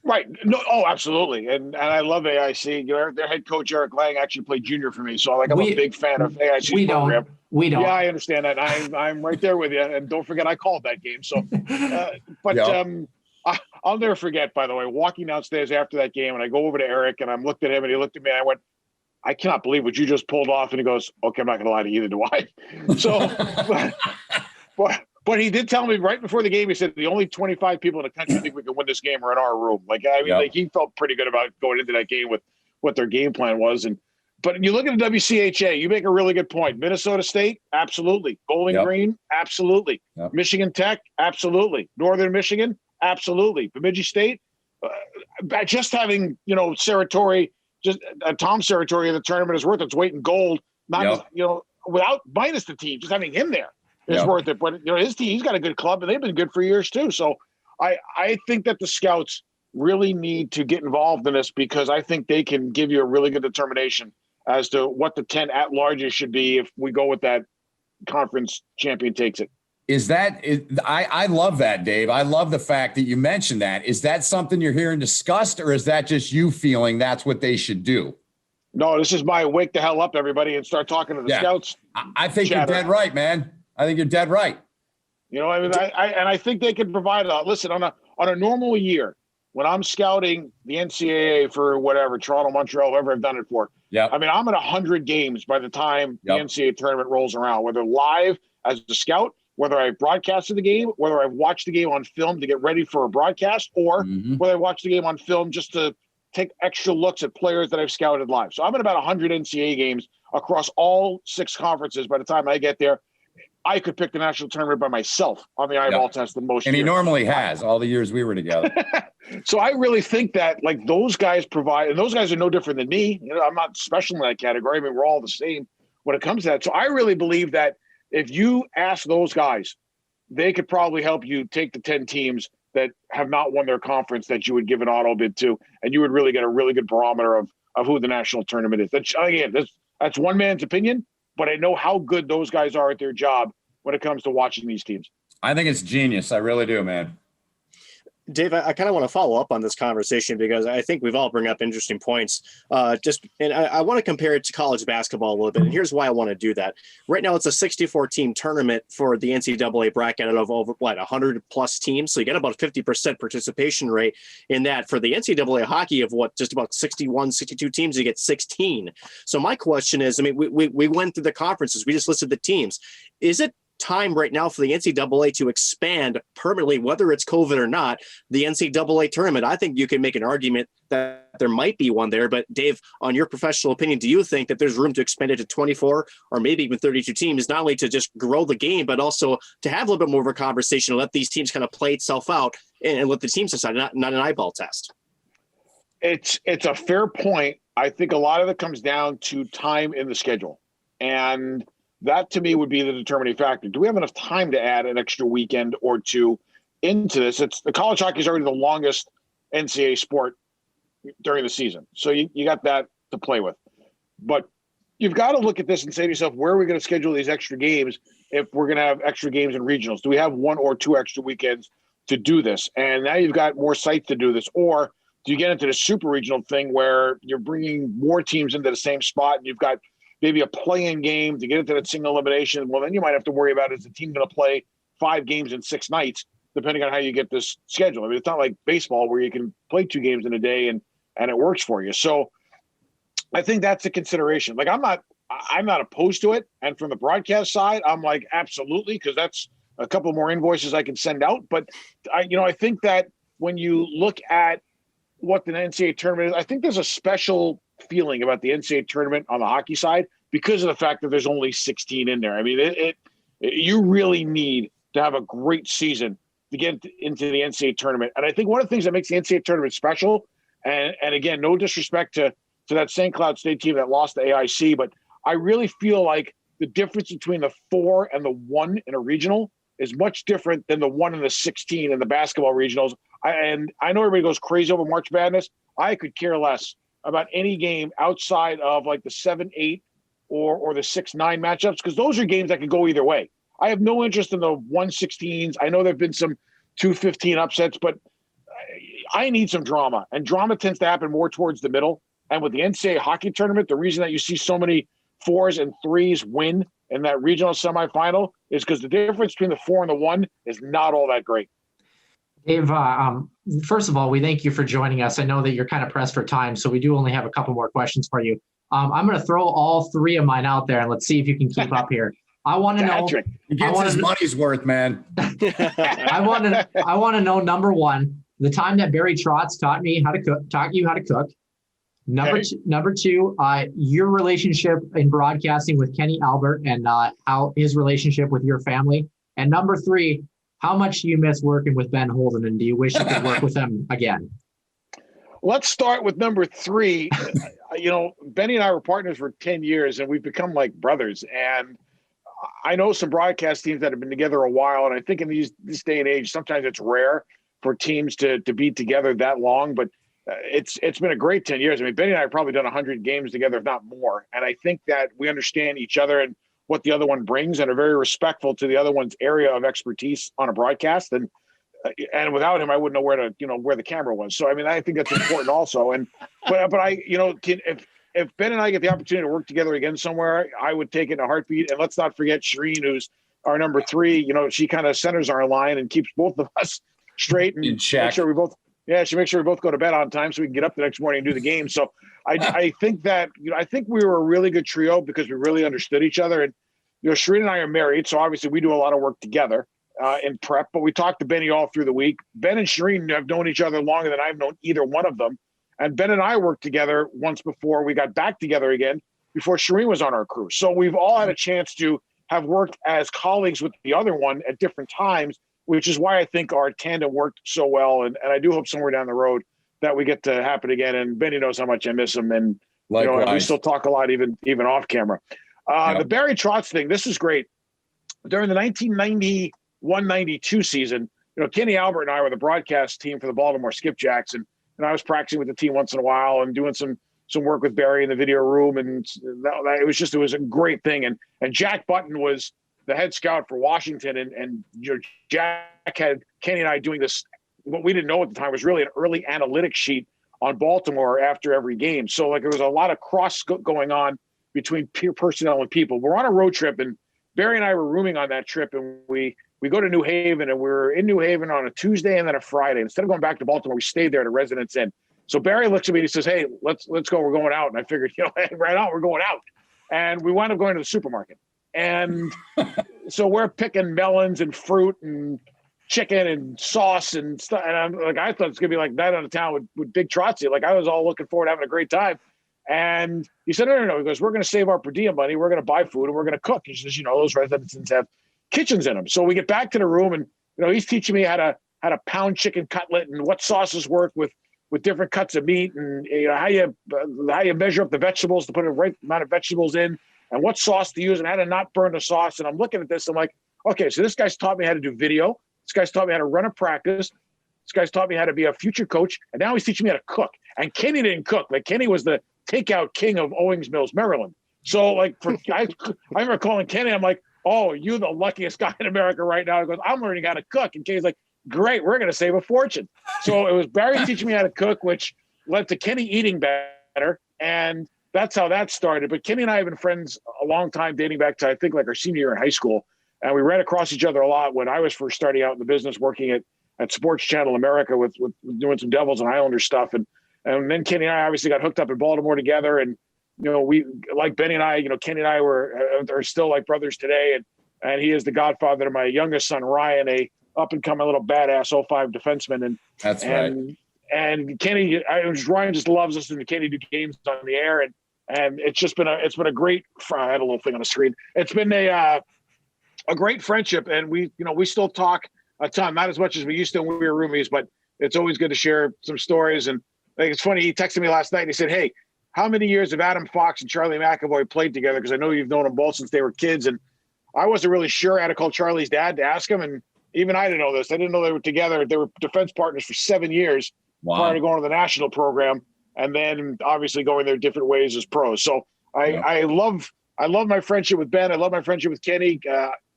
Right. No. Oh, absolutely. And I love AIC. Their head coach Eric Lang actually played junior for me, so I'm a big fan of AIC's program. We don't. Yeah, I understand that. I'm right there with you. And don't forget, I called that game. So, I'll never forget. By the way, walking downstairs after that game, and I go over to Eric, and I looked at him, and he looked at me, and I went, "I cannot believe what you just pulled off." And he goes, "Okay, I'm not going to lie to you, either do I." So, But he did tell me right before the game, he said the only 25 people in the country think we can win this game are in our room. Like, I mean, like he felt pretty good about going into that game with what their game plan was. But you look at the WCHA, you make a really good point. Minnesota State, absolutely. Bowling Green, absolutely. Michigan Tech, absolutely. Northern Michigan, absolutely. Bemidji State, just having, Serratori, just Tom Serratori in the tournament is worth its weight in gold. Not, without minus the team, just having him there is worth it. But his team, he's got a good club, and they've been good for years too. So I think that the scouts really need to get involved in this because I think they can give you a really good determination as to what the 10 at larges should be if we go with that conference champion takes it. I love that, Dave. I love the fact that you mentioned that. Is that something you're hearing discussed, or is that just you feeling that's what they should do? No, this is my wake the hell up, everybody, and start talking to the scouts. I think you're dead right, man. I think you're dead right. I think they can provide listen, on a normal year, when I'm scouting the NCAA for whatever, Toronto, Montreal, whoever I've done it for. Yeah. I mean, I'm at 100 games by the time the NCAA tournament rolls around, whether live as a scout, whether I broadcasted the game, whether I've watched the game on film to get ready for a broadcast, or whether I watched the game on film just to take extra looks at players that I've scouted live. So I'm at about 100 NCAA games across all 6 conferences by the time I get there. I could pick the national tournament by myself on the eyeball test in most years. And he normally has all the years we were together. So I really think that those guys provide, and those guys are no different than me. I'm not special in that category. I mean, we're all the same when it comes to that. So I really believe that if you ask those guys, they could probably help you take the 10 teams that have not won their conference that you would give an auto bid to, and you would really get a really good barometer of who the national tournament is. That's one man's opinion, but I know how good those guys are at their job when it comes to watching these teams. I think it's genius. I really do, man. Dave, I kind of want to follow up on this conversation because I think we've all bring up interesting points. I want to compare it to college basketball a little bit. And here's why I want to do that. Right now, it's a 64-team tournament for the NCAA bracket of over 100 plus teams. So you get about a 50% participation rate in that. For the NCAA hockey of just about 61, 62 teams, you get 16. So my question is, I mean, we went through the conferences. We just listed the teams. Is it time right now for the NCAA to expand permanently, whether it's COVID or not, the NCAA tournament? I think you can make an argument that there might be one there, but Dave, on your professional opinion, do you think that there's room to expand it to 24 or maybe even 32 teams, not only to just grow the game, but also to have a little bit more of a conversation and let these teams kind of play itself out and let the teams decide, not an eyeball test? It's a fair point. I think a lot of it comes down to time in the schedule. And that, to me, would be the determining factor. Do we have enough time to add an extra weekend or two into this? The college hockey is already the longest NCAA sport during the season. So you got that to play with. But you've got to look at this and say to yourself, where are we going to schedule these extra games if we're going to have extra games in regionals? Do we have 1 or 2 extra weekends to do this? And now you've got more sites to do this. Or do you get into the super regional thing where you're bringing more teams into the same spot and you've got maybe a play-in game to get into that single elimination? Well, then you might have to worry about, is the team going to play 5 games in 6 nights, depending on how you get this schedule. I mean, it's not like baseball where you can play 2 games in a day and it works for you. So I think that's a consideration. Like, I'm not opposed to it. And from the broadcast side, I'm like, absolutely, because that's a couple more invoices I can send out. But I think that when you look at what the NCAA tournament is, I think there's a special feeling about the NCAA tournament on the hockey side because of the fact that there's only 16 in there. I mean, you really need to have a great season to get into the NCAA tournament. And I think one of the things that makes the NCAA tournament special, and again, no disrespect to that St. Cloud State team that lost to AIC, but I really feel like the difference between the 4 and the 1 in a regional is much different than the 1 and the 16 in the basketball regionals. And I know everybody goes crazy over March Madness. I could care less about any game outside of like the 7-8 or the 6-9 matchups, because those are games that could go either way. I have no interest in the 1-16s. I know there have been some 2-15 upsets, but I need some drama. And drama tends to happen more towards the middle. And with the NCAA hockey tournament, the reason that you see so many 4s and 3s win in that regional semifinal is because the difference between the 4 and the 1 is not all that great. Dave, first of all, we thank you for joining us. I know that you're kind of pressed for time, so we do only have a couple more questions for you. I'm going to throw all 3 of mine out there, and let's see if you can keep up here. I want to know. Patrick. He gets his money's worth, man. I want to know, number one, the time that Barry Trotz taught you how to cook. Number two, your relationship in broadcasting with Kenny Albert and how his relationship with your family. And number three, how much do you miss working with Ben Holden, and do you wish you could work with him again? Let's start with number three. Benny and I were partners for 10 years, and we've become like brothers. And I know some broadcast teams that have been together a while, and I think in this day and age, sometimes it's rare for teams to be together that long. But it's been a great 10 years. I mean, Benny and I have probably done 100 games together, if not more. And I think that we understand each other and what the other one brings, and are very respectful to the other one's area of expertise on a broadcast. And without him, I wouldn't know where the camera was. So, I mean, I think that's important also. But if Ben and I get the opportunity to work together again somewhere, I would take it in a heartbeat. And let's not forget Shireen, who's our number three. She kind of centers our line and keeps both of us straight and make sure we both. Yeah, she makes sure we both go to bed on time so we can get up the next morning and do the game. So I think that, I think we were a really good trio because we really understood each other. And, Shireen and I are married, so obviously we do a lot of work together in prep, but we talk to Benny all through the week. Ben and Shireen have known each other longer than I've known either one of them. And Ben and I worked together once before we got back together again before Shireen was on our crew. So we've all had a chance to have worked as colleagues with the other one at different times, which is why I think our tandem worked so well. And I do hope somewhere down the road that we get to happen again. And Benny knows how much I miss him. And we still talk a lot, even off camera. The Barry Trotz thing, this is great. During the 1991-92 season, Kenny Albert and I were the broadcast team for the Baltimore Skipjacks. And I was practicing with the team once in a while and doing some work with Barry in the video room. And it was a great thing. And Jack Button was the head scout for Washington. And Jack had Kenny and I doing this, what we didn't know at the time was really an early analytics sheet on Baltimore after every game. So there was a lot of cross going on between peer personnel and people. We're on a road trip, and Barry and I were rooming on that trip, and we go to New Haven, and we're in New Haven on a Tuesday and then a Friday. Instead of going back to Baltimore, we stayed there at a Residence Inn. So Barry looks at me and he says, "Hey, let's go. We're going out." And I figured, hey, right on, we're going out. And we wound up going to the supermarket. And so we're picking melons and fruit and chicken and sauce and stuff. And I'm like, I thought it's gonna be like night on the town with Big Trotzy. Like I was all looking forward to having a great time. And he said, no. He goes, "We're going to save our per diem money. We're going to buy food and we're going to cook." He says, those residences have kitchens in them. So we get back to the room, and he's teaching me how to pound chicken cutlet and what sauces work with different cuts of meat, and how you measure up the vegetables to put the right amount of vegetables in, and what sauce to use, and how to not burn the sauce. And I'm looking at this, I'm like, okay, so this guy's taught me how to do video. This guy's taught me how to run a practice. This guy's taught me how to be a future coach, and now he's teaching me how to cook. And Kenny didn't cook. Like Kenny was the takeout king of Owings Mills, Maryland. So I remember calling Kenny. I'm like, "Oh, you're the luckiest guy in America right now." He goes, "I'm learning how to cook." And Kenny's like, "Great, we're going to save a fortune." So it was Barry teaching me how to cook, which led to Kenny eating better. And that's how that started. But Kenny and I have been friends a long time, dating back to, I think, like our senior year in high school. And we ran across each other a lot when I was first starting out in the business, working at Sports Channel America with doing some Devils and Islanders stuff. And then Kenny and I obviously got hooked up in Baltimore together. And, we, like Benny and I, Kenny and I are still like brothers today. And he is the godfather to my youngest son, Ryan, a up and coming little badass 05 defenseman. And that's right. And Kenny, Ryan just loves listening to Kenny do games on the air. And it's just been a great, I had a little thing on the screen. It's been a great friendship. And we still talk a ton, not as much as we used to when we were roomies, but it's always good to share some stories. And it's funny, he texted me last night and he said, "Hey, how many years have Adam Fox and Charlie McAvoy played together? Because I know you've known them both since they were kids." And I wasn't really sure. I had to call Charlie's dad to ask him. And even I didn't know this. I didn't know they were together. They were defense partners for 7 years prior to going to the national program. And then obviously going their different ways as pros. So I love my friendship with Ben. I love my friendship with Kenny.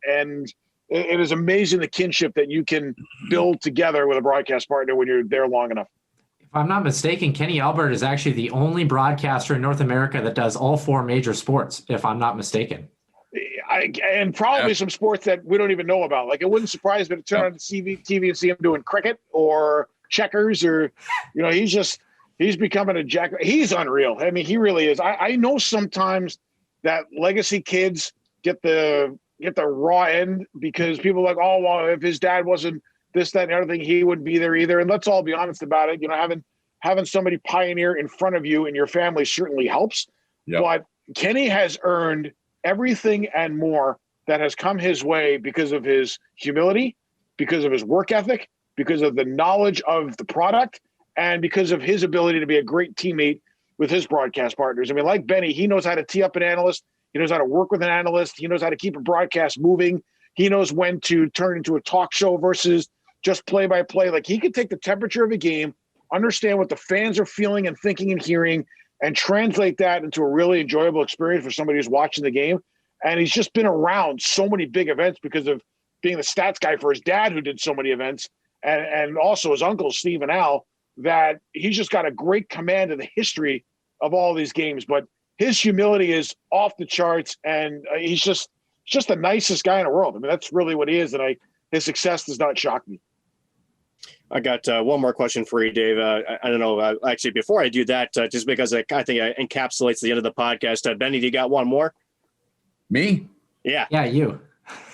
And it is amazing the kinship that you can build together with a broadcast partner when you're there long enough. If I'm not mistaken, Kenny Albert is actually the only broadcaster in North America that does all four major sports, if I'm not mistaken. And probably some sports that we don't even know about. Like, it wouldn't surprise me to turn on the TV and see him doing cricket or checkers, or, he's becoming a jack. He's unreal. I mean, he really is. I know sometimes that legacy kids get the get the raw end because people are like, oh, well, if his dad wasn't this, that, and everything, he wouldn't be there either. And let's all be honest about it. Having somebody pioneer in front of you in your family certainly helps. Yep. But Kenny has earned everything and more that has come his way because of his humility, because of his work ethic, because of the knowledge of the product, and because of his ability to be a great teammate with his broadcast partners. I mean, like Benny, he knows how to tee up an analyst. He knows how to work with an analyst. He knows how to keep a broadcast moving. He knows when to turn into a talk show versus just play-by-play. Like, he can take the temperature of a game, understand what the fans are feeling and thinking and hearing, and translate that into a really enjoyable experience for somebody who's watching the game. And he's just been around so many big events because of being the stats guy for his dad, who did so many events, and also his uncles, Steve and Al, that he's just got a great command of the history of all these games. But his humility is off the charts, and he's just the nicest guy in the world. I mean, that's really what he is, and his success does not shock me. I got one more question for you, Dave. I don't know. Actually, before I do that, just because I think it encapsulates the end of the podcast, Benny, do you got one more? Me? Yeah. Yeah, you.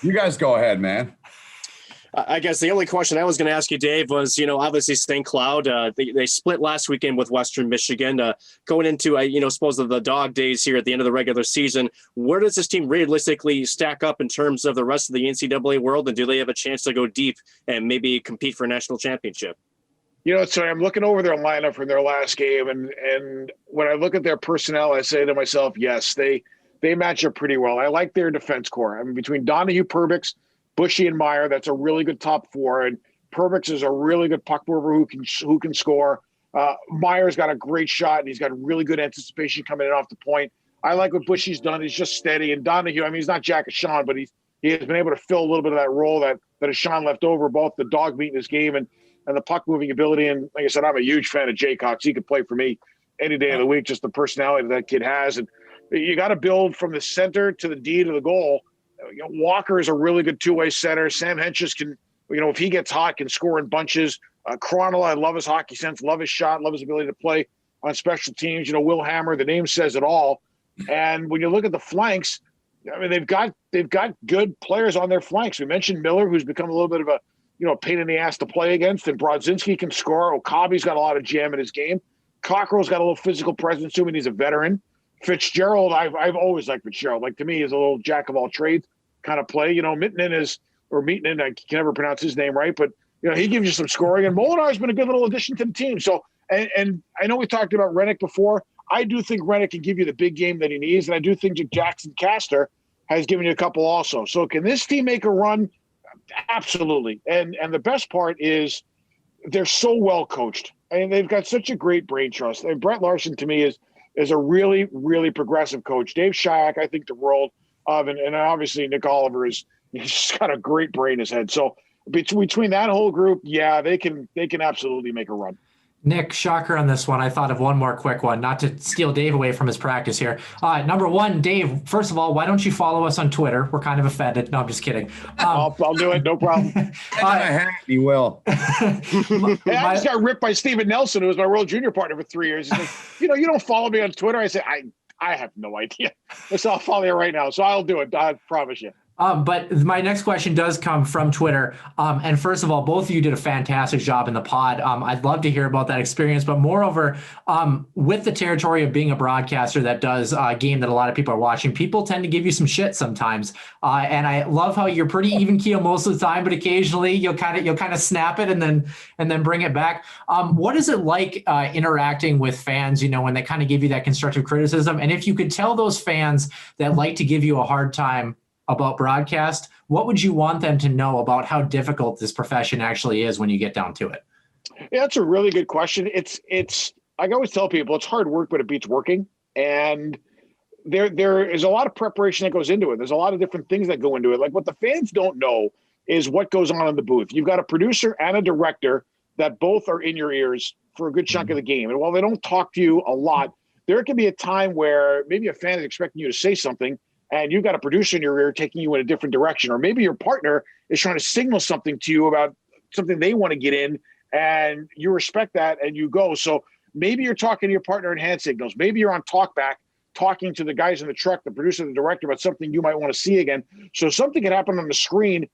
You guys go ahead, man. I guess the only question I was going to ask you, Dave, was, obviously St. Cloud, they split last weekend with Western Michigan, going into, suppose of the dog days here at the end of the regular season. Where does this team realistically stack up in terms of the rest of the NCAA world? And do they have a chance to go deep and maybe compete for a national championship? So I'm looking over their lineup from their last game. And when I look at their personnel, I say to myself, yes, they match up pretty well. I like their defense core. I mean, between Donahue, Perbix, Bushy, and Meyer, that's a really good top four. And Perbix is a really good puck mover who can score. Meyer's got a great shot, and he's got really good anticipation coming in off the point. I like what Bushy's done. He's just steady. And Donahue, I mean, he's not Jack Sean, but he has been able to fill a little bit of that role that Sean left over, both the dog meat in his game and the puck moving ability. And like I said, I'm a huge fan of Jay Cox. He could play for me any day of the week, just the personality that kid has. And you got to build from the center to the D to the goal. Walker is a really good two-way center. Sam Henches can, if he gets hot, can score in bunches. Cronel, I love his hockey sense, love his shot, love his ability to play on special teams. Will Hammer, the name says it all. And when you look at the flanks, I mean, they've got good players on their flanks. We mentioned Miller, who's become a little bit of a pain in the ass to play against, and Brodzinski can score. Okabe's got a lot of jam in his game. Cockrell's got a little physical presence to him, and he's a veteran. Fitzgerald, I've always liked Fitzgerald. Like, to me, he's a little jack of all trades kind of play. Meetinen, I can never pronounce his name right, but he gives you some scoring. And Molinar's been a good little addition to the team. So, and I know we talked about Rennick before. I do think Rennick can give you the big game that he needs, and I do think Jackson Castor has given you a couple also. So, can this team make a run? Absolutely. And the best part is they're so well coached. I mean, they've got such a great brain trust. And Brett Larson, to me, is a really, really progressive coach. Dave Shayak, I think the world of, and obviously Nick Oliver he's just got a great brain in his head. So between that whole group, yeah, they can absolutely make a run. Nick, shocker on this one. I thought of one more quick one, not to steal Dave away from his practice here. Number one, Dave, first of all, why don't you follow us on Twitter? We're kind of offended. No, I'm just kidding. I'll do it. No problem. You will. I just got ripped by Steven Nelson, who was my World Junior partner for 3 years. He's like, you don't follow me on Twitter. I said, I have no idea. So I'll follow you right now. So I'll do it. I promise you. But my next question does come from Twitter. And first of all, both of you did a fantastic job in the pod. I'd love to hear about that experience. But moreover, with the territory of being a broadcaster that does a game that a lot of people are watching, people tend to give you some shit sometimes. And I love how you're pretty even keel most of the time, but occasionally you'll kind of snap it and then bring it back. What is it like interacting with fans, when they kind of give you that constructive criticism? And if you could tell those fans that like to give you a hard time about broadcast, what would you want them to know about how difficult this profession actually is when you get down to it? Yeah, that's a really good question. It's I always tell people it's hard work, but it beats working. And there is a lot of preparation that goes into it. There's a lot of different things that go into it. Like, what the fans don't know is what goes on in the booth. You've got a producer and a director that both are in your ears for a good chunk of the game. And while they don't talk to you a lot, there can be a time where maybe a fan is expecting you to say something, and you've got a producer in your ear taking you in a different direction. Or maybe your partner is trying to signal something to you about something they want to get in, and you respect that and you go. So maybe you're talking to your partner in hand signals. Maybe you're on talkback talking to the guys in the truck, the producer, the director, about something you might want to see again. So something could happen on the screen,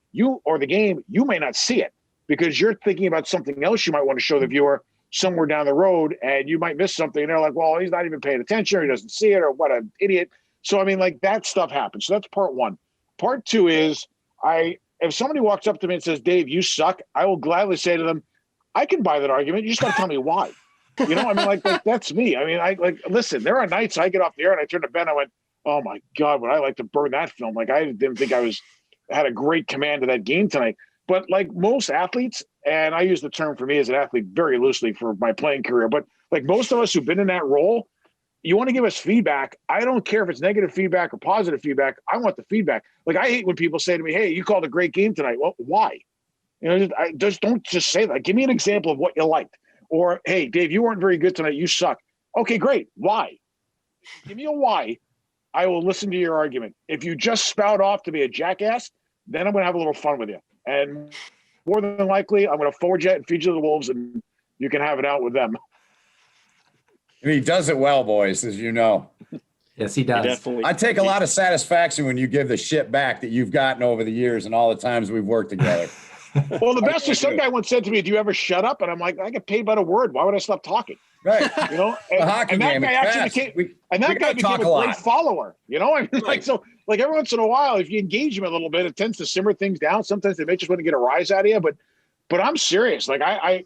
or the game, you may not see it because you're thinking about something else you might want to show the viewer somewhere down the road, and you might miss something. And they're like, well, he's not even paying attention, or he doesn't see it, or what an idiot. So, I mean, like, that stuff happens. So that's part one. Part two is if somebody walks up to me and says, Dave, you suck, I will gladly say to them, I can buy that argument. You just got to tell me why. You know, I mean, like that's me. I mean, listen, there are nights I get off the air and I turn to Ben, I went, oh my God, would I like to burn that film? Like, I didn't think I had a great command of that game tonight. But like most athletes, and I use the term for me as an athlete very loosely for my playing career, but like most of us who've been in that role, you want to give us feedback. I don't care if it's negative feedback or positive feedback. I want the feedback. Like, I hate when people say to me, hey, you called a great game tonight. Well, why? You know, don't just say that. Give me an example of what you liked. Or, hey, Dave, you weren't very good tonight. You suck. Okay, great. Why? Give me a why. I will listen to your argument. If you just spout off to be a jackass, then I'm going to have a little fun with you. And more than likely, I'm going to forward you and feed you to the wolves, and you can have it out with them. And he does it well, boys, as you know. Yes, he does. Definitely. I take a lot of satisfaction when you give the shit back that you've gotten over the years and all the times we've worked together. Well, the best is some guy once said to me, do you ever shut up? And I'm like, I get paid by the word. Why would I stop talking? Right. You know, The hockey and that game, guy it's actually fast. became, and that we guy gotta became talk a a lot. great follower. You know, I mean, like, Right. so like every once in a while, if you engage him a little bit, it tends to simmer things down. Sometimes they may just want to get a rise out of you, but I'm serious. Like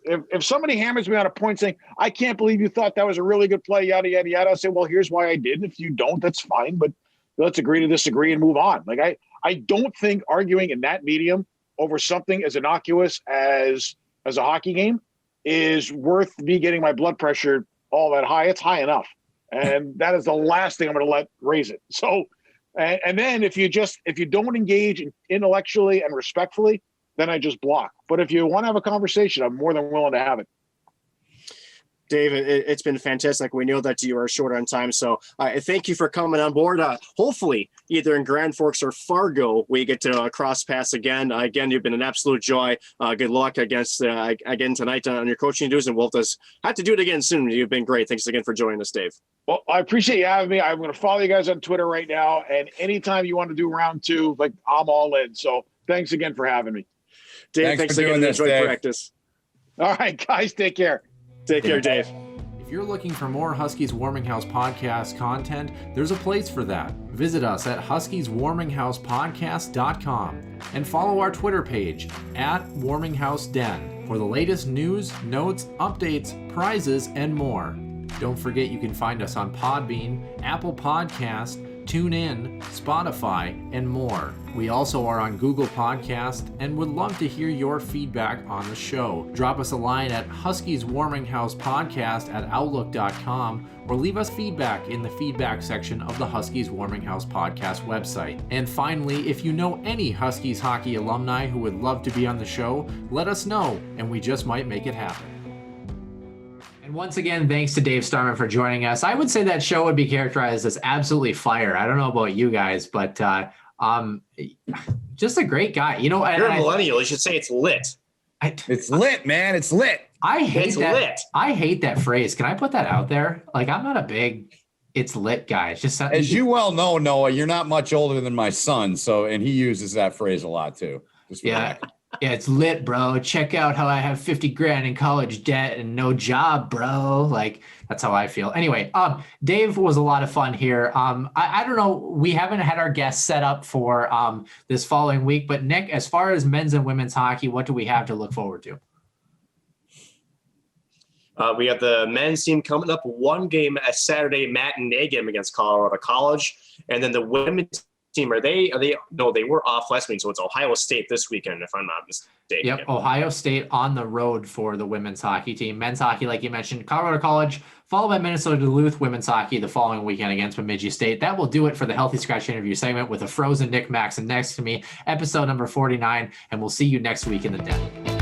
if somebody hammers me on a point saying, I can't believe you thought that was a really good play, yada, yada, yada, I say, well, here's why I did. If you don't, that's fine, but let's agree to disagree and move on. Like I don't think arguing in that medium over something as innocuous as a hockey game is worth me getting my blood pressure all that high. It's high enough. And that is the last thing I'm going to let raise it. So, and then if you don't engage intellectually and respectfully, then I just block. But if you want to have a conversation, I'm more than willing to have it. Dave, it's been fantastic. We know that you are short on time, so thank you for coming on board. Hopefully, either in Grand Forks or Fargo, we get to cross paths again. Again, you've been an absolute joy. Good luck again tonight on your coaching duties, and we'll just have to do it again soon. You've been great. Thanks again for joining us, Dave. Well, I appreciate you having me. I'm going to follow you guys on Twitter right now, and anytime you want to do round two, like, I'm all in. So thanks again for having me. Dave, thanks for again. doing this, Enjoy Dave. practice. All right, guys, take care. Take care, Dave. If you're looking for more Huskies Warming House podcast content, there's a place for that. Visit us at huskieswarminghousepodcast.com and follow our Twitter page at Warming House Den for the latest news, notes, updates, prizes, and more. Don't forget you can find us on Podbean, Apple Podcast, TuneIn, Spotify, and more. We also are on Google Podcast and would love to hear your feedback on the show. Drop us a line at huskieswarminghousepodcast@outlook.com or leave us feedback in the feedback section of the Huskies Warming House podcast website. And finally, if you know any Huskies hockey alumni who would love to be on the show, let us know and we just might make it happen. And once again, thanks to Dave Starman for joining us. I would say that show would be characterized as absolutely fire. I don't know about you guys, but just a great guy. You know, You're a millennial. You should say it's lit. It's lit, man. It's lit. I hate It's that. lit. I hate that phrase. Can I put that out there? Like, I'm not a big "it's lit" guy. It's just As you well know, Noah, you're not much older than my son, and he uses that phrase a lot too. Just for yeah. that. Yeah, it's lit, bro. Check out how I have 50 grand in college debt and no job, bro. Like, that's how I feel. Anyway, Dave was a lot of fun here. I don't know. We haven't had our guests set up for this following week, but Nick, as far as men's and women's hockey, what do we have to look forward to? We have the men's team coming up one game, a Saturday matinee game against Colorado College. And then the women's team, no, they were off last week. So it's Ohio State this weekend, if I'm not mistaken. Yep. Ohio State on the road for the women's hockey team. Men's hockey, like you mentioned, Colorado College, followed by Minnesota Duluth women's hockey the following weekend against Bemidji State. That will do it for the Healthy Scratch interview segment with a frozen Nick Maxon next to me, episode number 49. And we'll see you next week in the den.